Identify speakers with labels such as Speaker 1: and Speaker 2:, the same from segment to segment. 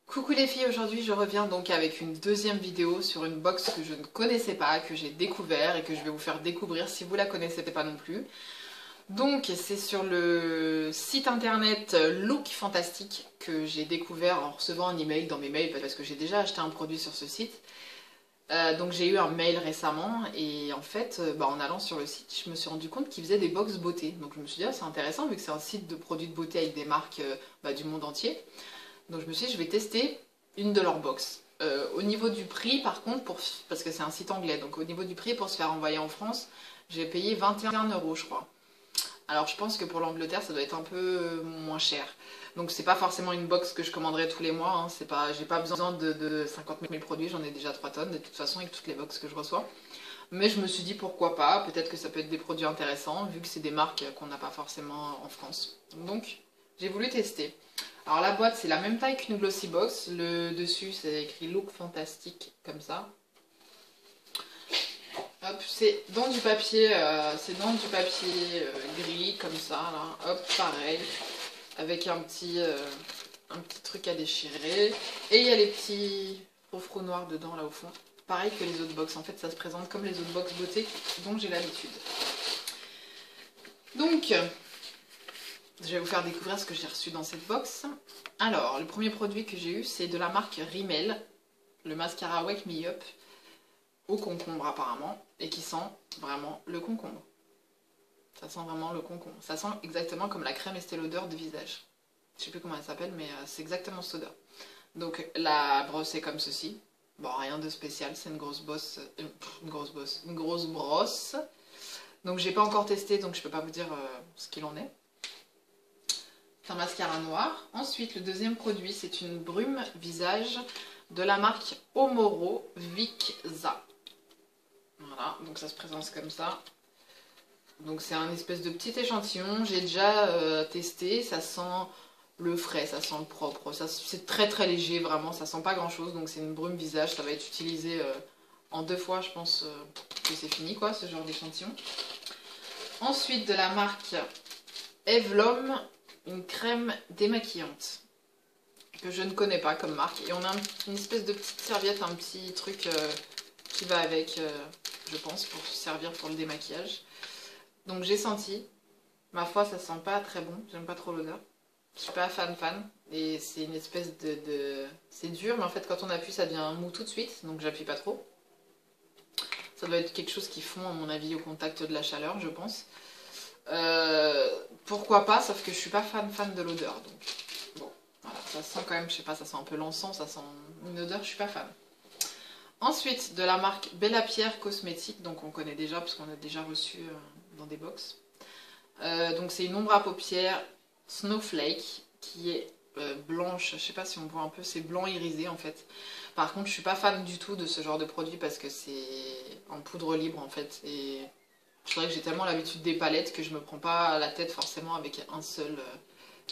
Speaker 1: Coucou les filles, aujourd'hui je reviens donc avec une deuxième vidéo sur une box que je ne connaissais pas, que j'ai découvert et que je vais vous faire découvrir si vous la connaissez pas non plus. Donc c'est sur le site internet Look Fantastic que j'ai découvert en recevant un email dans mes mails parce que j'ai déjà acheté un produit sur ce site. Donc j'ai eu un mail récemment et en fait en allant sur le site je me suis rendu compte qu'ils faisaient des box beauté. Donc je me suis dit c'est intéressant vu que c'est un site de produits de beauté avec des marques du monde entier. Donc je me suis dit je vais tester une de leurs box. Au niveau du prix par contre, parce que c'est un site anglais, donc au niveau du prix pour se faire envoyer en France, j'ai payé 21 € je crois. Alors je pense que pour l'Angleterre ça doit être un peu moins cher. Donc c'est pas forcément une box que je commanderai tous les mois, hein. J'ai pas besoin de 50 000 produits, j'en ai déjà 3 tonnes de toute façon avec toutes les box que je reçois. Mais je me suis dit pourquoi pas, peut-être que ça peut être des produits intéressants vu que c'est des marques qu'on n'a pas forcément en France. Donc j'ai voulu tester. Alors la boîte c'est la même taille qu'une Glossy Box, le dessus c'est écrit Look Fantastic comme ça. Hop, c'est dans du papier, gris comme ça là. Hop, pareil, avec un petit truc à déchirer. Et il y a les petits froufrous noirs dedans là au fond. Pareil que les autres box, en fait ça se présente comme les autres box beauté dont j'ai l'habitude. Donc, je vais vous faire découvrir ce que j'ai reçu dans cette box. Alors, le premier produit que j'ai eu, c'est de la marque Rimmel, le mascara Wake Me Up, au concombre apparemment, et qui sent vraiment le concombre. Ça sent vraiment le concombre. Ça sent exactement comme la crème Estée Lauder de visage. Je sais plus comment elle s'appelle, mais c'est exactement cette odeur. Donc, la brosse est comme ceci. Bon, rien de spécial, c'est une grosse brosse. Donc, j'ai pas encore testé, donc je peux pas vous dire ce qu'il en est. Un mascara noir. Ensuite, le deuxième produit, c'est une brume visage de la marque Omoro Vixa. Voilà, donc ça se présente comme ça. Donc c'est un espèce de petit échantillon. J'ai déjà testé, ça sent le frais, ça sent le propre. C'est très très léger, vraiment, ça sent pas grand chose. Donc c'est une brume visage, ça va être utilisé en 2 fois, je pense que c'est fini quoi, ce genre d'échantillon. Ensuite, de la marque Evlom, une crème démaquillante que je ne connais pas comme marque. Et on a une espèce de petite serviette, un petit truc qui va avec, je pense, pour servir pour le démaquillage. Donc j'ai senti, ma foi ça sent pas très bon, j'aime pas trop l'odeur. Je suis pas fan. Et c'est une espèce c'est dur, mais en fait quand on appuie ça devient mou tout de suite, donc j'appuie pas trop. Ça doit être quelque chose qui fond à mon avis au contact de la chaleur, je pense. Pourquoi pas, sauf que je suis pas fan de l'odeur, donc bon, voilà, ça sent quand même, je sais pas, ça sent un peu l'encens, ça sent une odeur, je suis pas fan. Ensuite, de la marque Bella Pierre Cosmétique, donc on connaît déjà, parce qu'on a déjà reçu dans des box. Donc c'est une ombre à paupières Snowflake, qui est blanche, je sais pas si on voit un peu, c'est blanc irisé en fait. Par contre, je suis pas fan du tout de ce genre de produit, parce que c'est en poudre libre en fait, et c'est vrai que j'ai tellement l'habitude des palettes que je me prends pas la tête forcément avec un seul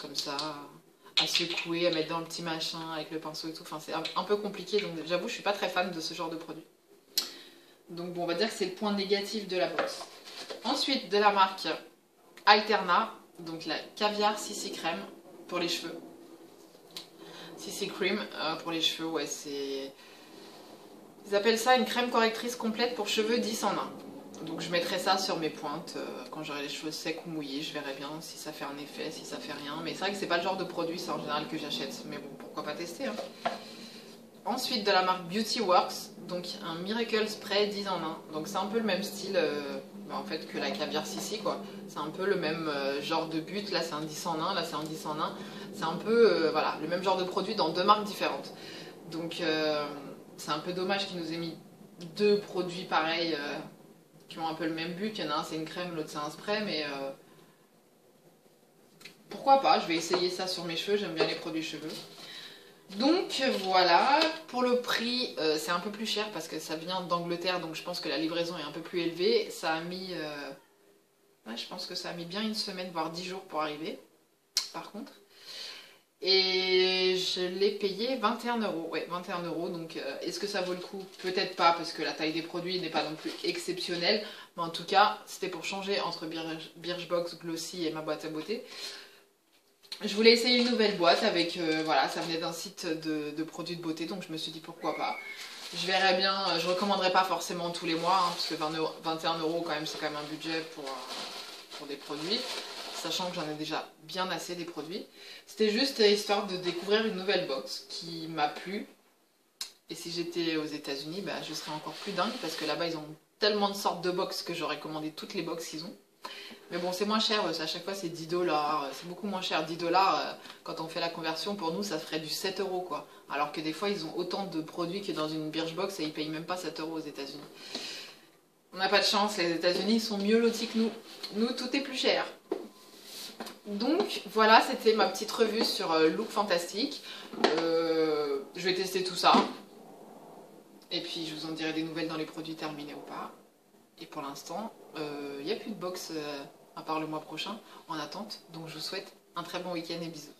Speaker 1: comme ça à secouer, à mettre dans le petit machin avec le pinceau et tout. Enfin c'est un peu compliqué, donc j'avoue je suis pas très fan de ce genre de produit. Donc bon, on va dire que c'est le point négatif de la box. Ensuite, de la marque Alterna, donc la caviar CC crème pour les cheveux. CC cream pour les cheveux, ouais c'est... Ils appellent ça une crème correctrice complète pour cheveux 10 en 1. Donc je mettrai ça sur mes pointes quand j'aurai les cheveux secs ou mouillés, je verrai bien si ça fait un effet, si ça fait rien. Mais c'est vrai que c'est pas le genre de produit ça en général que j'achète, mais bon pourquoi pas tester hein. Ensuite de la marque Beauty Works, donc un Miracle Spray 10 en 1. Donc c'est un peu le même style en fait que la caviar CC quoi. C'est un peu le même genre de but, là c'est un 10 en 1, là c'est un 10 en 1. C'est un peu voilà, le même genre de produit dans 2 marques différentes. Donc c'est un peu dommage qu'ils nous aient mis 2 produits pareils qui ont un peu le même but. Il y en a un c'est une crème, l'autre c'est un spray, mais pourquoi pas, je vais essayer ça sur mes cheveux, j'aime bien les produits cheveux. Donc voilà, pour le prix c'est un peu plus cher parce que ça vient d'Angleterre, donc je pense que la livraison est un peu plus élevée. Ça a mis, ouais, je pense que ça a mis bien une semaine, voire 10 jours pour arriver, par contre. Et je l'ai payé 21 €, ouais 21 €, donc est-ce que ça vaut le coup? Peut-être pas, parce que la taille des produits n'est pas non plus exceptionnelle, mais en tout cas c'était pour changer entre Birchbox, Glossy et ma boîte à beauté. Je voulais essayer une nouvelle boîte avec, voilà, ça venait d'un site de produits de beauté, donc je me suis dit pourquoi pas. Je verrais bien, je recommanderais pas forcément tous les mois, hein, parce que 21 euros quand même, c'est quand même un budget pour des produits, sachant que j'en ai déjà bien assez des produits. C'était juste histoire de découvrir une nouvelle box qui m'a plu. Et si j'étais aux États-Unis, bah, je serais encore plus dingue, parce que là-bas ils ont tellement de sortes de box que j'aurais commandé toutes les box qu'ils ont. Mais bon, c'est moins cher, à chaque fois c'est 10 dollars, c'est beaucoup moins cher. 10 dollars, quand on fait la conversion, pour nous ça ferait du 7 euros quoi. Alors que des fois ils ont autant de produits que dans une Birchbox et ils payent même pas 7 euros aux États-Unis. On n'a pas de chance, les États-Unis sont mieux lotis que nous. Nous, tout est plus cher. Donc voilà, c'était ma petite revue sur Look Fantastic. Je vais tester tout ça. Et puis je vous en dirai des nouvelles dans les produits terminés ou pas. Et pour l'instant, il n'y a plus de box à part le mois prochain en attente. Donc je vous souhaite un très bon week-end et bisous.